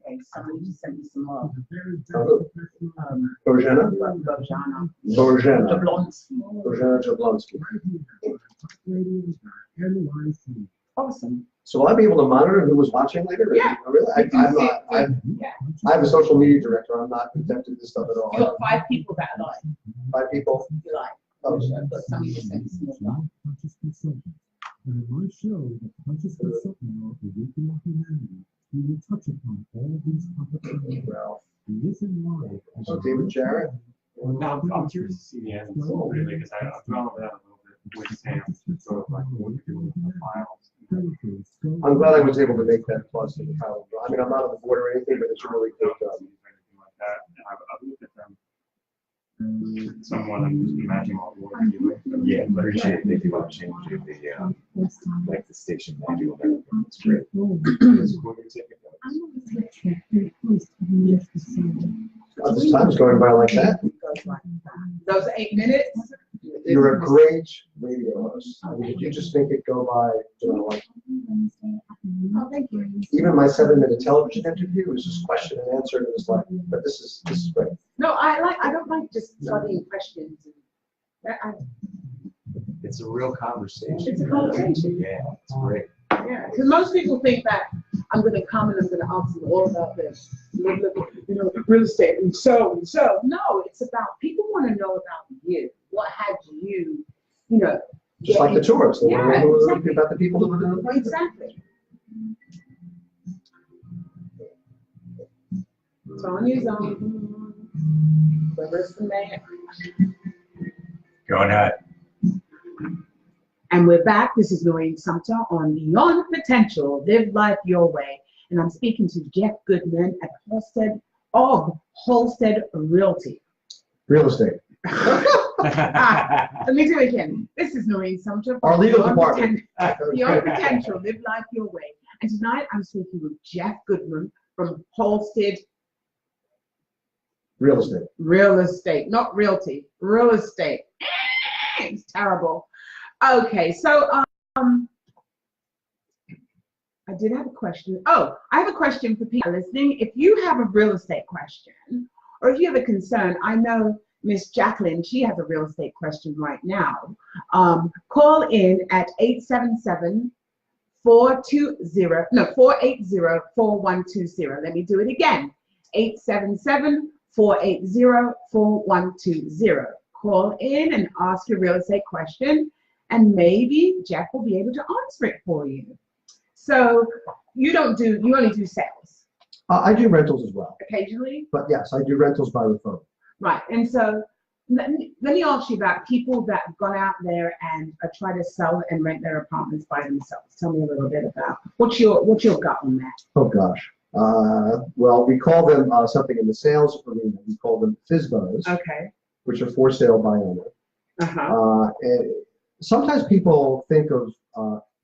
Okay, somebody just sent me some love. Borjana? Bojana. Borjana. Jablonski. Borjana Jablonski. Awesome. So will I be able to monitor who was watching later? Yeah. Really? I'm not. Yeah. I'm a social media director. I'm not exempt to this stuff at all. You got 5 people that I like. 5 people. You like. Oh, But somebody just sent me some love. And in my show, The Conscious Consultant of Awakening Humanity, we will touch upon all these topics. Well, Listen live. so David Jarrett. No, I'm curious to see the end, really, because I've gone over that a little bit with Sam, sort of like what we're doing with the files. I'm glad I was able to make that plus in the title. I mean, I'm not on the board or anything, but it's a really good job. Like that, and I've looked at them. Someone I'm just imagining what we're doing. Yeah, I appreciate thinking about changing the, like the station manual and everything. It's great. It's cool to take it. This time is going by like that. Those 8 minutes. You're a great radio host. I mean, you just make it go by, you know, like, Oh, thank you. even my 7-minute television interview was just question and answer, and it was like, but this is great. No, I don't like just studying questions. It's a real conversation. It's a conversation. Yeah, it's great. Yeah, because most people think that I'm going to come and I'm going to ask you all about this, you know, real estate and so. No, it's about, people want to know about you. What had you, you know. Just like the tours. They want to know exactly. about the people who live in the place. Exactly. Tanya's on. Where's the man? Going ahead. And we're back. This is Noreen Sumpter on Beyond Potential, Live Life Your Way. And I'm speaking to Jeff Goodman at Halstead Realty. Real estate. Let me do it again. This is Noreen Sumpter. Our legal Beyond department. Beyond Potential, Live Life Your Way. And tonight I'm speaking with Jeff Goodman from Halstead Real estate. Real Estate, not realty, real estate. It's terrible. Okay, so I did have a question. Oh, I have a question for people listening. If you have a real estate question, or if you have a concern, I know Miss Jacqueline, she has a real estate question right now. Call in at 480-4120. Let me do it again. 877-480-4120. Call in and ask your real estate question, and maybe Jeff will be able to answer it for you. So you only do sales? I do rentals as well. Occasionally? But yes, I do rentals by referral. Right, and so let me ask you about people that have gone out there and try to sell and rent their apartments by themselves. Tell me a little bit about what's your gut on that? Oh gosh. Well, we call them something in the sales arena. We call them FSBOs, Okay. which are for sale by owner. Uh-huh. And sometimes people think of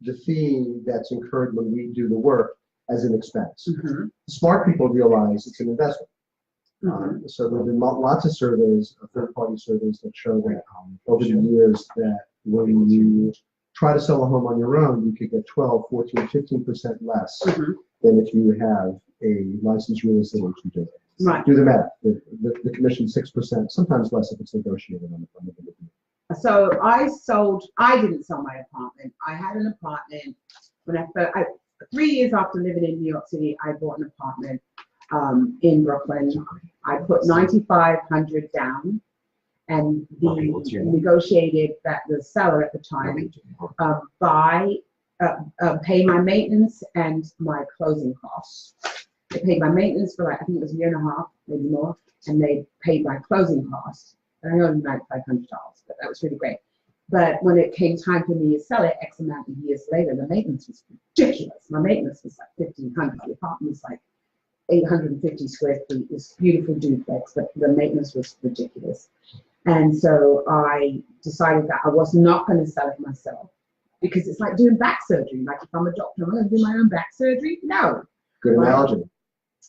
the fee that's incurred when we do the work as an expense. Mhm. Smart people realize it's an investment. Mhm. So there have been lots of surveys, third-party surveys that show that over the years that when you try to sell a home on your own, you could get 12, 14, 15% less Mhm. than if you have a licensed real estate agent do it. Right. Do the math. The commission 6%, sometimes less if it's negotiated on the deal. So I didn't sell my apartment. I had an apartment when I 3 years after living in New York City, I bought an apartment in Brooklyn. I put $9,500 down, and negotiated that the seller at the time pay my maintenance and my closing costs. They paid my maintenance for I think it was a year and a half, maybe more, and they paid my closing costs. And I owed $9,500, but that was really great. But when it came time for me to sell it, X amount of years later, the maintenance was ridiculous. My maintenance was like $1,500. The apartment was like 850 square feet. This beautiful duplex, but the maintenance was ridiculous. And so I decided that I was not going to sell it myself, because it's like doing back surgery. Like if I'm a doctor, I'm going to do my own back surgery? No. Good analogy.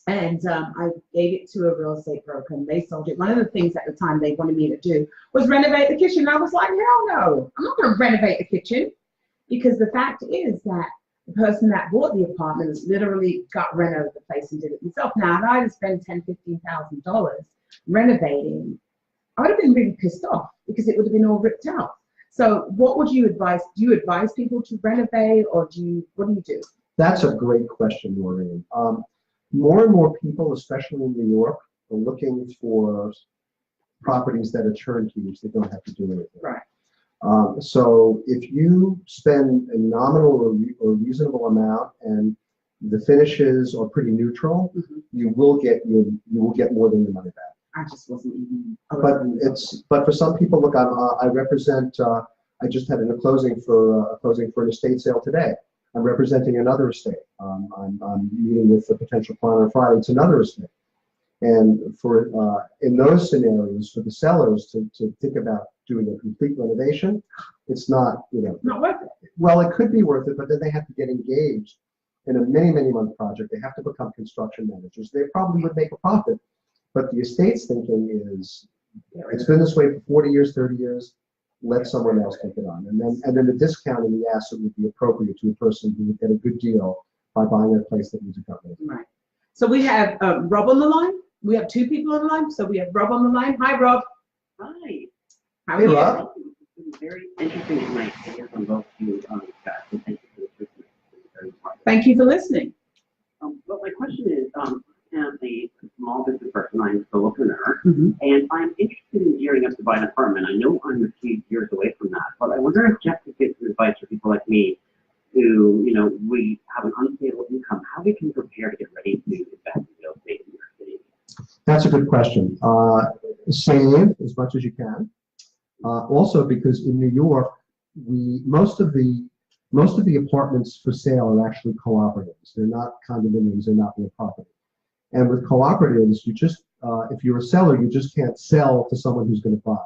And I gave it to a real estate broker, and they sold it. One of the things at the time they wanted me to do was renovate the kitchen. I was like, hell no, I'm not going to renovate the kitchen, because the fact is that the person that bought the apartment literally got renovated the place and did it himself. Now, if I had to spend $10,000, $15,000 renovating, I would have been really pissed off, because it would have been all ripped out. So what would you advise? Do you advise people to renovate, or what do you do? That's a great question, Noreen. More and more people, especially in New York, are looking for properties that are turnkey, they don't have to do anything. Right. So if you spend a nominal or reasonable amount and the finishes are pretty neutral, Mm-hmm. you will get more than your money back. I just wasn't even. But for some people, look, I represent. I just had a closing for an estate sale today. I'm representing another estate. I'm meeting with a potential client on Friday. It's another estate. And for in those scenarios, for the sellers to think about doing a complete renovation, it's not Not worth it. Well, it could be worth it, but then they have to get engaged in a many month project. They have to become construction managers. They probably would make a profit, but the estate's thinking is, it's been this way for 40 years, 30 years. Let someone else take it on, and then the discount in the asset would be appropriate to a person who would get a good deal by buying a place that needs a company. Right. So we have Rob on the line. We have two people on the line. So we have Rob on the line. Hi, Rob. Hi. Hey, How are you? Rob. It's been very interesting tonight to hear from both of you on the chat. So thank you for the listening. It's very smart. Thank you for listening. But my question is, as a small business person, I'm a solopreneur, Mm-hmm. and I'm interested in gearing up to buy an apartment. I know I'm a few years away from that, but I wonder if Jeff could give some advice for people like me who, we have an unstable income, how we can prepare to get ready to invest in real estate in New York City. That's a good question. Save as much as you can. Also, because in New York, most of the apartments for sale are actually cooperatives. They're not condominiums. They're not real property. And with cooperatives, you just if you're a seller, you just can't sell to someone who's going to buy.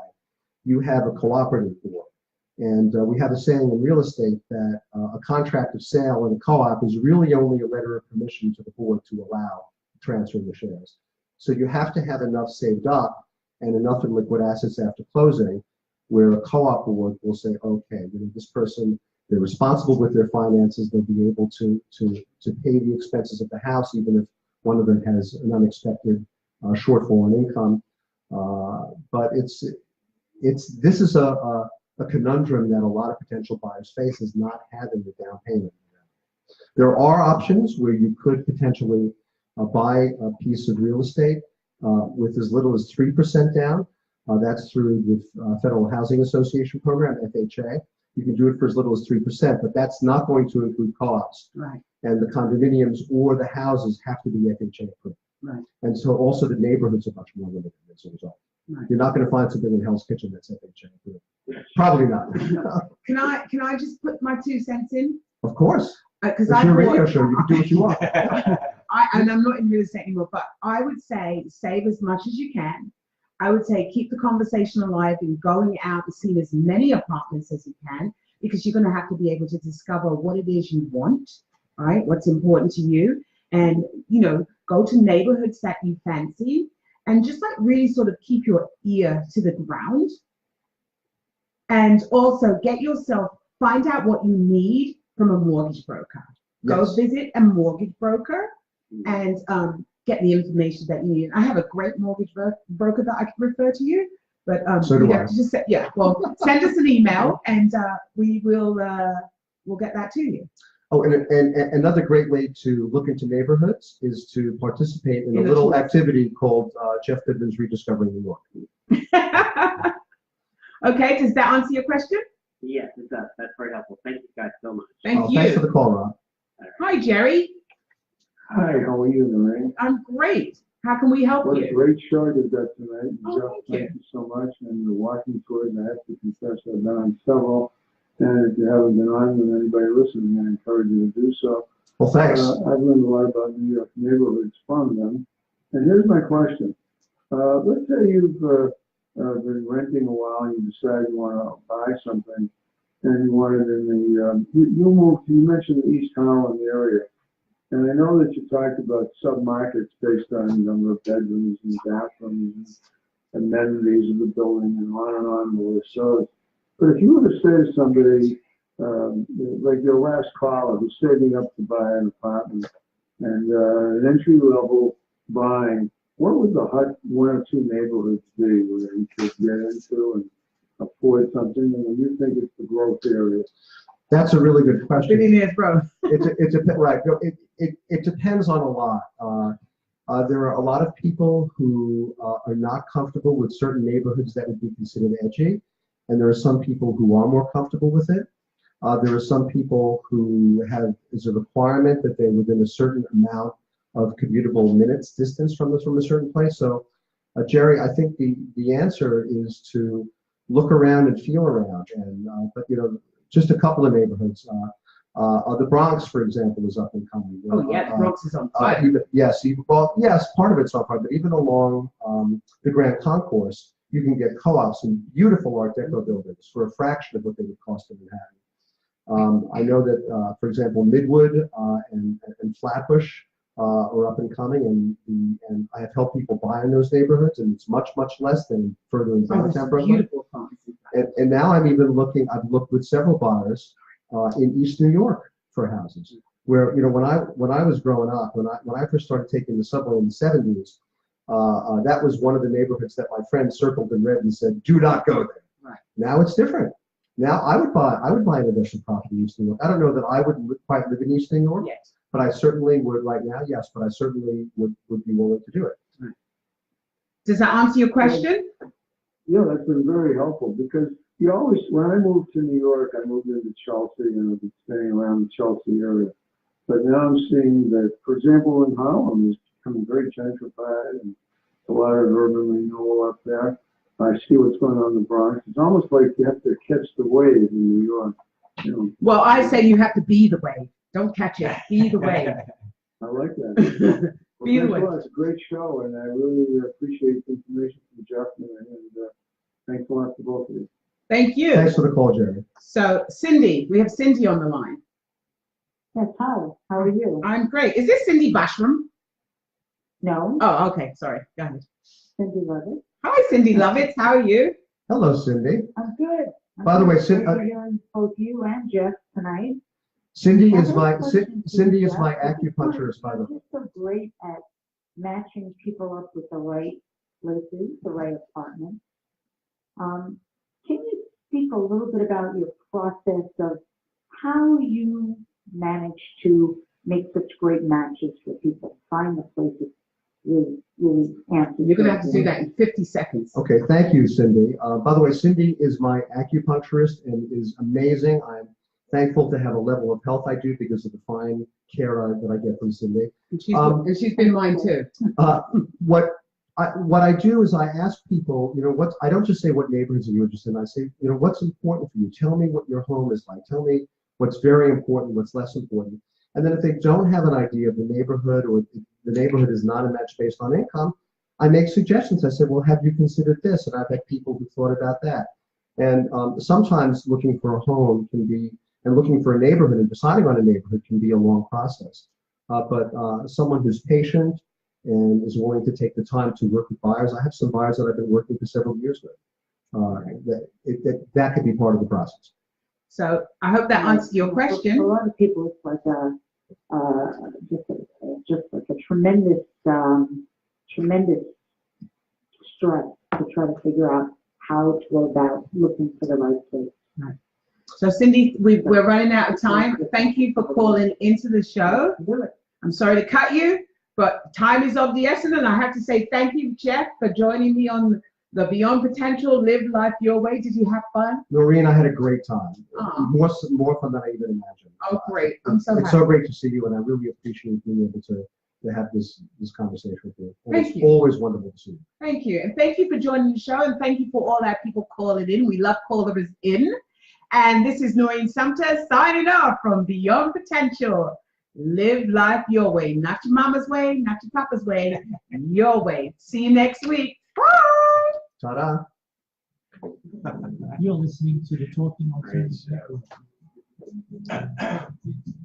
You have a cooperative board. And we have a saying in real estate that a contract of sale in a co-op is really only a letter of permission to the board to allow transferring the shares. So you have to have enough saved up and enough in liquid assets after closing, where a co-op board will say, okay, this person, they're responsible with their finances. They'll be able to pay the expenses of the house, even if one of them has an unexpected shortfall in income. But this is a conundrum that a lot of potential buyers face, is not having the down payment. There are options where you could potentially buy a piece of real estate with as little as 3% down. That's through the Federal Housing Association program, FHA. You can do it for as little as 3%, but that's not going to include co-ops. Right. And the condominiums or the houses have to be FHA approved. Right. And so also the neighborhoods are much more limited as a result. Right. You're not going to find something in Hell's Kitchen that's FHA approved. Probably not. Can I just put my 2 cents in? Of course. Because It's your radio show. You can do what you want. and I'm not in real estate anymore, but I would say save as much as you can. I would say keep the conversation alive and going out and seeing as many apartments as you can, because you're going to have to be able to discover what it is you want, right? What's important to you, and go to neighborhoods that you fancy, and just like really sort of keep your ear to the ground, and also find out what you need from a mortgage broker. Go Yes. visit a mortgage broker and get the information that you need. I have a great mortgage broker that I can refer to you, but So do you I. have to just send us an email, and we'll get that to you. Oh, and another great way to look into neighborhoods is to participate in a In a little tour. activity called Jeff Goodman's Rediscovery New York. Okay, does that answer your question? Yes, it does. That's very helpful. Thank you guys so much. Thank you. Thanks for the call, Rob. Hi, Jerry. Hi, how are you, Noreen? I'm great. How can we help What a you? great show you got tonight. Oh, Jeff, thank you. thank you so much. And the walking tours, I have to confess, I've been on several. And if you haven't been on with anybody listening, I encourage you to do so. Well, thanks. I've learned a lot about New York neighborhoods from them. And here's my question. Let's say you've been renting a while and you decide you want to buy something and you want it in the, you mentioned the East Holland area. And I know that you talked about sub-markets based on the number of bedrooms and bathrooms and amenities of the building and on the list. So, but if you were to say to somebody, like your last caller who's saving up to buy an apartment and an entry level buying, what would the hot one or two neighborhoods be where you could get into and afford something? And you think it's the growth area? That's a really good question. Billionaires, bro. It depends on a lot. There are a lot of people who are not comfortable with certain neighborhoods that would be considered edgy, and there are some people who are more comfortable with it. There are some people who have as a requirement that they're within a certain amount of commutable minutes distance from a certain place. So, Jerry, I think the answer is to look around and feel around, and but just a couple of neighborhoods. The Bronx, for example, is up and coming. Oh yeah, the Bronx is on fire. Yes, part of it's on fire, but even along the Grand Concourse, you can get co-ops and beautiful Art Deco buildings for a fraction of what they would cost in Manhattan. I know that, for example, Midwood and Flatbush are up and coming, and I have helped people buy in those neighborhoods, and it's much less than further in downtown Brooklyn. Beautiful pharmacy. And now I've looked with several buyers in East New York for houses. Where when I was growing up, when I first started taking the subway in the 70s, that was one of the neighborhoods that my friends circled in red and said, "Do not go there." Right. Now it's different. Now I would buy an investment property in East New York. I don't know that I would quite live in East New York, Yes. but I certainly would right now. Yes, but I certainly would be willing to do it. Right. Does that answer your question? Yeah, that's been very helpful because you always, when I moved to New York, I moved into Chelsea and I've been staying around the Chelsea area. But now I'm seeing that, for example, in Harlem, it's becoming very gentrified and a lot of urban renewal up there. I see what's going on in the Bronx. It's almost like you have to catch the wave in New York. Well, I say you have to be the wave. Don't catch it. Be the wave. I like that. Be the Well, wave. it's a great show, and I really appreciate the information from Jeff, and thanks a lot to both of you. Thank you. Thanks for the call, Jerry. So, Cindy, we have Cindy on the line. Yes, hi. How are you? I'm great. Is this Cindy Bashram? No, Oh, okay. Sorry. Go ahead. Cindy Lovett. Hi, Cindy Lovitz. How are you? Hello, Cindy. I'm good. By the way, Cindy, hearing both you and Jeff tonight. Cindy I is have a my question for Cindy you, is my Jeff. acupuncturist, by the way. You're so great at matching people up with the right places, the right apartment. Can you speak a little bit about your process of how you manage to make such great matches for people, find the places really answer? You're going to have to do that in 50 seconds. Okay, thank you, Cindy. By the way, Cindy is my acupuncturist and is amazing. I'm thankful to have a level of health I do because of the fine care that I get from Cindy. And she's been mine too. What I do is I ask people, I don't just say what neighborhoods are you interested in. I say, what's important for you? Tell me what your home is like. Tell me what's very important, what's less important. And then if they don't have an idea of the neighborhood or the neighborhood is not a match based on income, I make suggestions. I say, well, have you considered this? And I've had people who thought about that. And sometimes looking for a home can be, and looking for a neighborhood and deciding on a neighborhood can be a long process. But someone who's patient and is willing to take the time to work with buyers, I have some buyers that I've been working for several years with. That could be part of the process. So I hope that answers your For a question. lot of people, it's like just like a tremendous, tremendous stress to try to figure out how to go about looking for the right place. Right. So Cindy, we're running out of time. Thank you for calling into the show. I'm sorry to cut you, but time is of the essence, and I have to say thank you, Jeff, for joining me on the Beyond Potential, Live Life Your Way. Did you have fun? Noreen, I had a great time. Oh. More fun than I even imagined. Oh, great. I'm so It's happy. so great to see you, and I really appreciate being able to have this conversation with you. And Thank it's you. always wonderful to see you. Thank you. And thank you for joining the show, and thank you for all our people calling in. We love callers in. And this is Noreen Sumpter signing off from Beyond Potential. Live life your way, not your mama's way, not your papa's way, your way. See you next week. Bye. Ta-da. You're listening to the Talking Great Alternative show. Network.